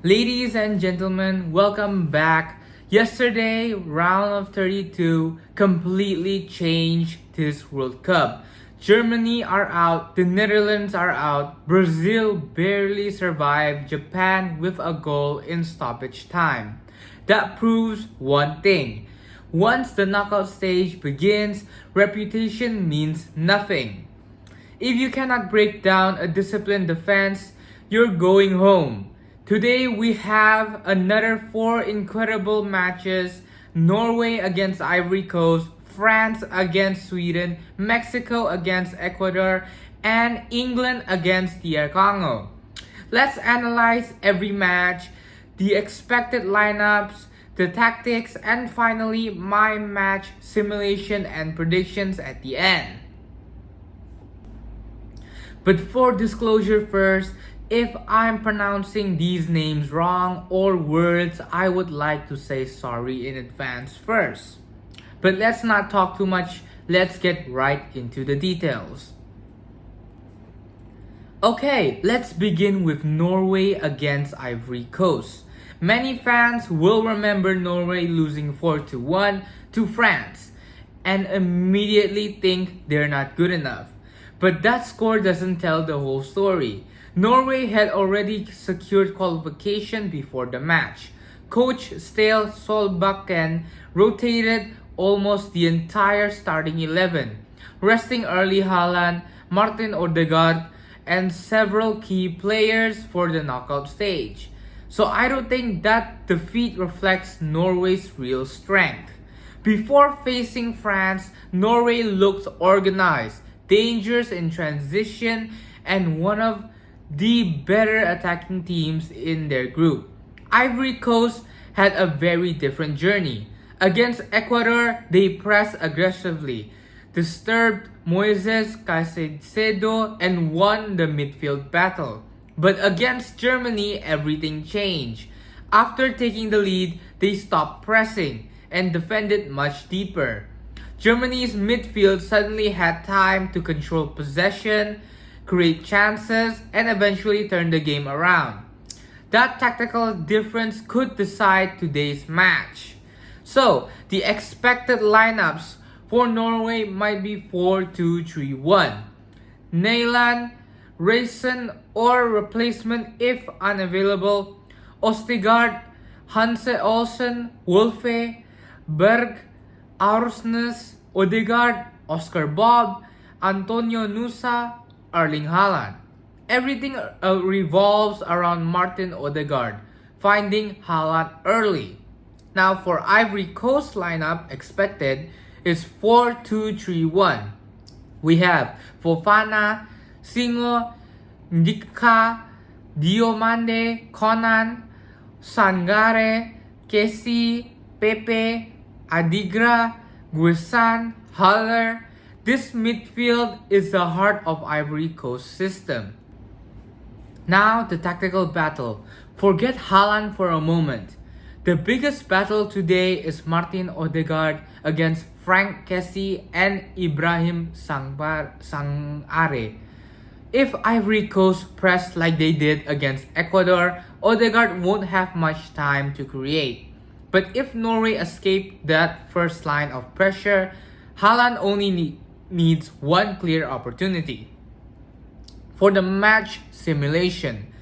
Ladies and gentlemen, welcome back. Yesterday, round of 32 completely changed this World Cup. Germany are out, the Netherlands are out, Brazil barely survived Japan with a goal in stoppage time. That proves one thing. Once the knockout stage begins, reputation means nothing. If you cannot break down a disciplined defense, you're going home. Today we have another four incredible matches: Norway against Ivory Coast, France against Sweden, Mexico against Ecuador, and England against DR Congo. Let's analyze every match, the expected lineups, the tactics, and finally my match simulation and predictions at the end. But for disclosure first, if I'm pronouncing these names wrong or words, I would like to say sorry in advance first. But let's not talk too much, let's get right into the details. Okay, let's begin with Norway against Ivory Coast. Many fans will remember Norway losing 4-1 to France and immediately think they're not good enough. But that score doesn't tell the whole story. Norway had already secured qualification before the match. Coach Stale Solbakken rotated almost the entire starting 11, resting Erling Haaland, Martin Ødegaard, and several key players for the knockout stage. So I don't think that defeat reflects Norway's real strength. Before facing France, Norway looked organized, dangerous in transition, and one of the better attacking teams in their group. Ivory Coast had a very different journey. Against Ecuador, they pressed aggressively, disturbed Moises Caicedo, and won the midfield battle. But against Germany, everything changed. After taking the lead, they stopped pressing and defended much deeper. Germany's midfield suddenly had time to control possession, create chances, and eventually turn the game around. That tactical difference could decide today's match. So, the expected lineups for Norway might be 4-2-3-1. Neyland, Rayson, or replacement if unavailable, Ødegaard, Hanse Olsen, Wolfe, Berg, Aursnes, Ødegaard, Oscar Bob, Antonio Nusa, Erling Haaland. Everything revolves around Martin Ødegaard, finding Haaland early. Now for Ivory Coast lineup expected is 4-2-3-1. We have Fofana, Singo, Ndika, Diomande, Conan, Sangaré, Kessié, Pépé, Adigra, Guisan, Haller. This midfield is the heart of Ivory Coast system. Now the tactical battle. Forget Haaland for a moment. The biggest battle today is Martin Ødegaard against Franck Kessié and Ibrahim Sangaré. If Ivory Coast press like they did against Ecuador, Ødegaard won't have much time to create. But if Norway escape that first line of pressure, Haaland only needs one clear opportunity. For the match simulation,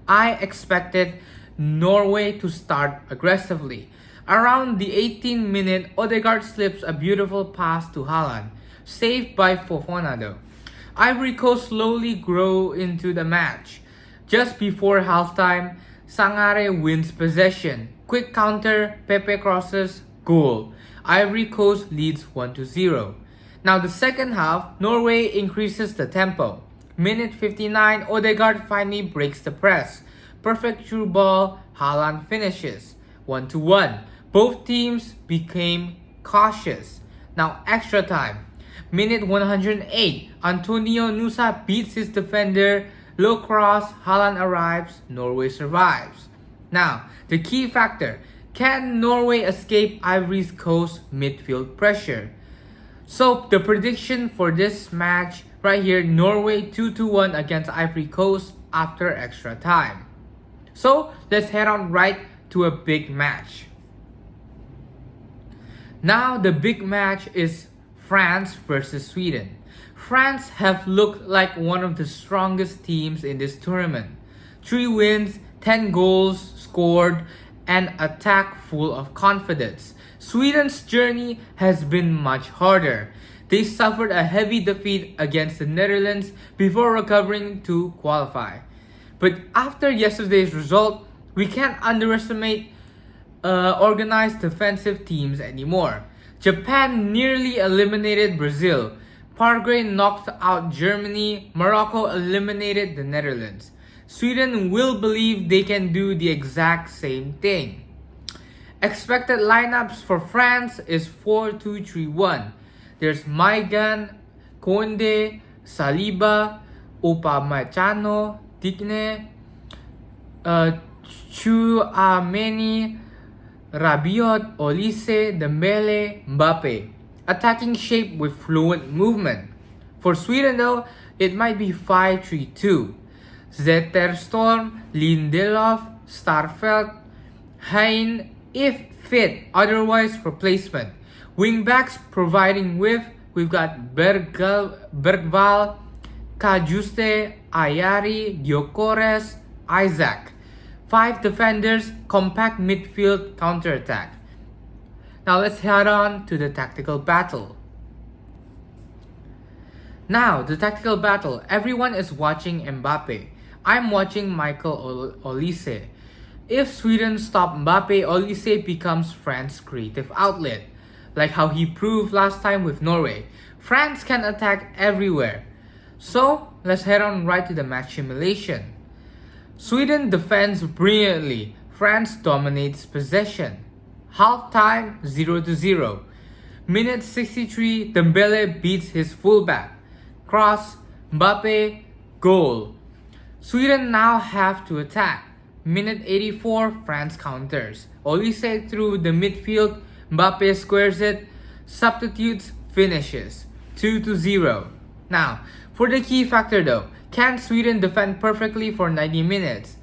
I expected Norway to start aggressively. Around the 18th minute, Ødegaard slips a beautiful pass to Haaland, saved by Fofana though. Ivory Coast slowly grow into the match. Just before halftime, Sangaré wins possession. Quick counter, Pépé crosses, goal. Ivory Coast leads 1-0. Now the second half, Norway increases the tempo. Minute 59, Ødegaard finally breaks the press. Perfect through ball, Haaland finishes. 1-1. Both teams became cautious. Now extra time. Minute 108, Antonio Nusa beats his defender. Low cross, Haaland arrives, Norway survives. Now, the key factor, can Norway escape Ivory Coast midfield pressure? So, the prediction for this match right here, Norway 2-1 against Ivory Coast after extra time. So let's head on right to a big match. Now the big match is France versus Sweden. France have looked like one of the strongest teams in this tournament. 3 wins, 10 goals scored, and attack full of confidence. Sweden's journey has been much harder. They suffered a heavy defeat against the Netherlands before recovering to qualify. But after yesterday's result, we can't underestimate organized defensive teams anymore. Japan nearly eliminated Brazil. Paraguay knocked out Germany. Morocco eliminated the Netherlands. Sweden will believe they can do the exact same thing. Expected lineups for France is 4-2-3-1. There's Maigan, Konde, Saliba, Upamecano, Digne, Chouameni, Rabiot, Olise, Dembele, Mbappe. Attacking shape with fluent movement. For Sweden though, it might be 5-3-2. Zetterstrom, Lindelof, Starfelt, Hein if fit, otherwise replacement. Wingbacks providing we've got Bergval, Kajuste, Ayari, Gyökeres, Isaac. 5 defenders, compact midfield counterattack. Now let's head on to the tactical battle. Now, the tactical battle. Everyone is watching Mbappe. I'm watching Michael Olise. If Sweden stop Mbappe, Olise becomes France's creative outlet, like how he proved last time with Norway. France can attack everywhere. So, let's head on right to the match simulation. Sweden defends brilliantly. France dominates possession. Half time 0-0. Minute 63, Dembele beats his fullback. Cross, Mbappe, goal. Sweden now have to attack. Minute 84, France counters. Olise through the midfield, Mbappe squares it, substitutes, finishes. 2-0. Now, for the key factor though, can Sweden defend perfectly for 90 minutes?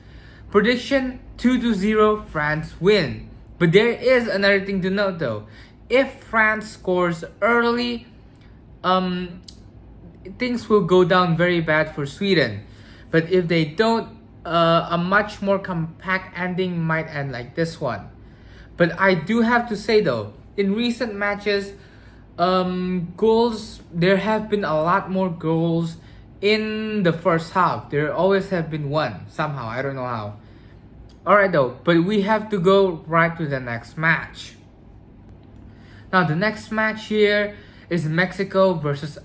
Prediction 2-0, France win. But there is another thing to note though. If France scores early, things will go down very bad for Sweden. But if they don't, a much more compact ending might end like this one. But I do have to say though, in recent matches, goals, there have been a lot more goals in the first half. There always have been one, somehow, I don't know how. Alright though, but we have to go right to the next match. Now the next match here is Mexico versus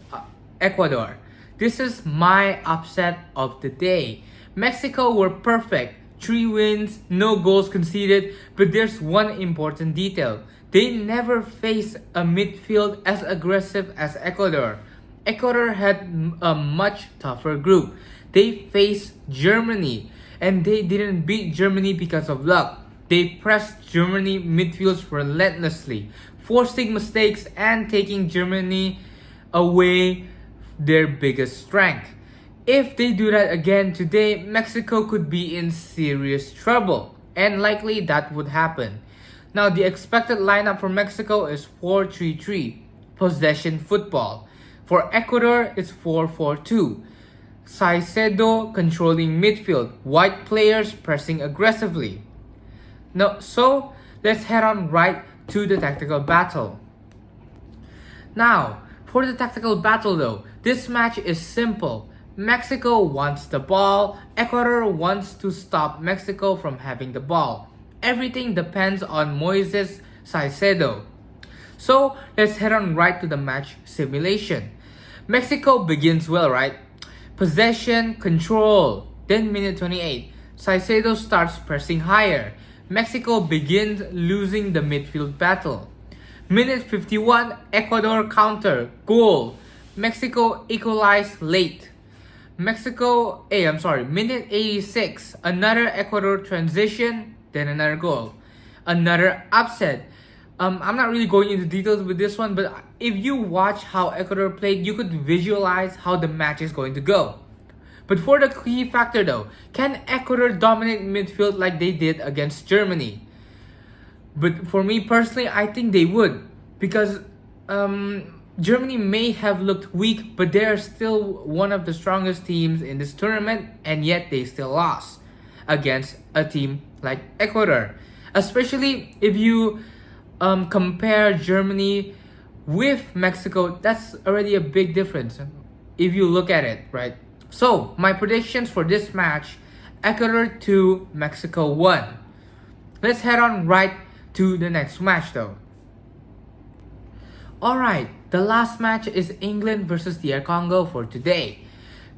Ecuador. This is my upset of the day. Mexico were perfect. 3 wins, no goals conceded, but there's one important detail. They never faced a midfield as aggressive as Ecuador. Ecuador had a much tougher group. They faced Germany, and they didn't beat Germany because of luck. They pressed Germany midfields relentlessly, forcing mistakes and taking Germany away their biggest strength. If they do that again today, Mexico could be in serious trouble, and likely that would happen. Now the expected lineup for Mexico is 4-3-3, possession football. For Ecuador, it's 4-4-2. Caicedo controlling midfield, white players pressing aggressively. Now, so let's head on right to the tactical battle. Now, for the tactical battle though, this match is simple. Mexico wants the ball, Ecuador wants to stop Mexico from having the ball. Everything depends on Moises Caicedo. So, let's head on right to the match simulation. Mexico begins well, right? Possession, control. Then minute 28, Caicedo starts pressing higher. Mexico begins losing the midfield battle. Minute 51, Ecuador counter, goal. Mexico equalized late. Minute 86, another Ecuador transition, then another goal. Another upset. I'm not really going into details with this one, but if you watch how Ecuador played, you could visualize how the match is going to go. But for the key factor though, can Ecuador dominate midfield like they did against Germany? But for me personally, I think they would, because Germany may have looked weak, but they are still one of the strongest teams in this tournament, and yet they still lost against a team like Ecuador. Especially if you compare Germany with Mexico, that's already a big difference if you look at it, right? So my predictions for this match: Ecuador 2, Mexico 1. Let's head on right to the next match though. Alright, the last match is England versus DR Congo for today.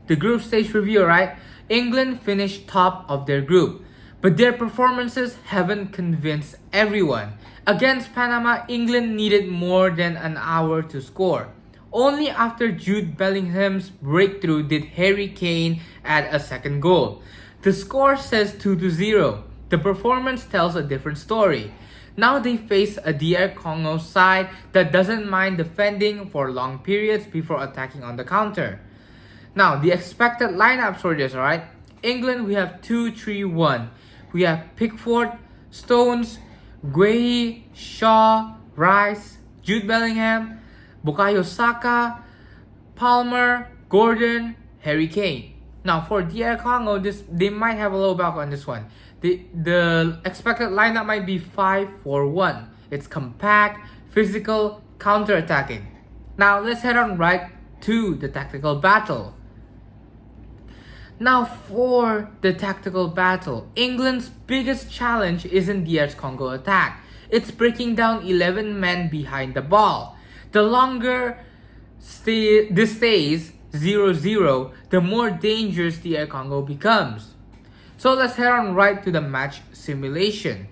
The group stage review, right? England finished top of their group, but their performances haven't convinced everyone. Against Panama, England needed more than an hour to score. Only after Jude Bellingham's breakthrough did Harry Kane add a second goal. The score says 2-0. The performance tells a different story. Now they face a DR Congo side that doesn't mind defending for long periods before attacking on the counter. Now, the expected lineups for this, alright? England, we have 2-3-1. We have Pickford, Stones, Guehi, Shaw, Rice, Jude Bellingham, Bukayo Saka, Palmer, Gordon, Harry Kane. Now for DR Congo, they might have a low back on this one. The expected lineup might be 5-4-1. It's compact, physical, counter-attacking. Now let's head on right to the tactical battle. Now for the tactical battle, England's biggest challenge isn't DR's Congo attack. It's breaking down 11 men behind the ball. The longer this stays 0-0, the more dangerous DR Congo becomes. So let's head on right to the match simulation.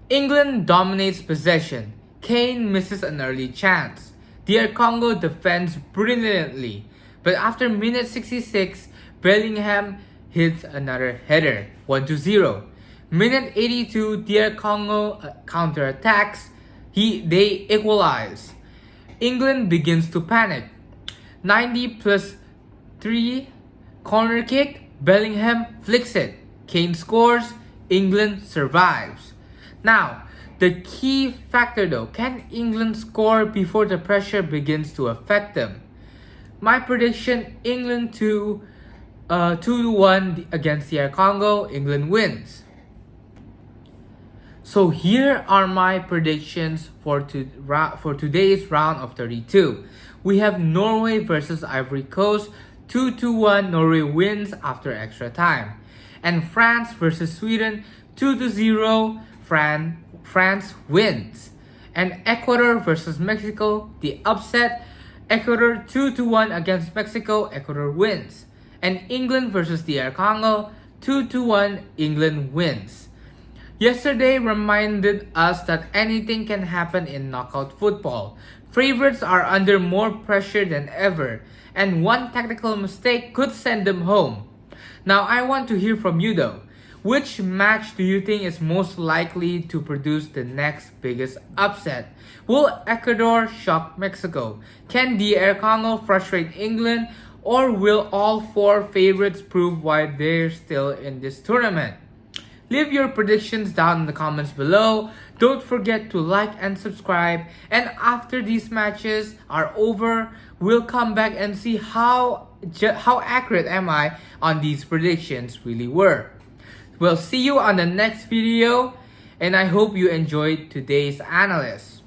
England dominates possession. Kane misses an early chance. DR Congo defends brilliantly, but after minute 66, Bellingham hits another header, 1-0. Minute 82, DR Congo counterattacks. They equalize. England begins to panic. 90+3, corner kick, Bellingham flicks it. Kane scores, England survives. Now, the key factor though, can England score before the pressure begins to affect them? My prediction, England 2-1 against DR Congo, England wins. So here are my predictions for today's round of 32. We have Norway versus Ivory Coast, 2-1, Norway wins after extra time. And France versus Sweden, 2-0, France wins. And Ecuador versus Mexico, the upset, Ecuador 2-1 against Mexico, Ecuador wins. And England versus DR Congo, 2-1, England wins. Yesterday reminded us that anything can happen in knockout football. Favorites are under more pressure than ever, and one tactical mistake could send them home. Now I want to hear from you though. Which match do you think is most likely to produce the next biggest upset? Will Ecuador shock Mexico? Can DR Congo frustrate England? Or will all four favorites prove why they're still in this tournament? Leave your predictions down in the comments below. Don't forget to like and subscribe. And after these matches are over, we'll come back and see how accurate am I on these predictions really were. We'll see you on the next video, and I hope you enjoyed today's analyst.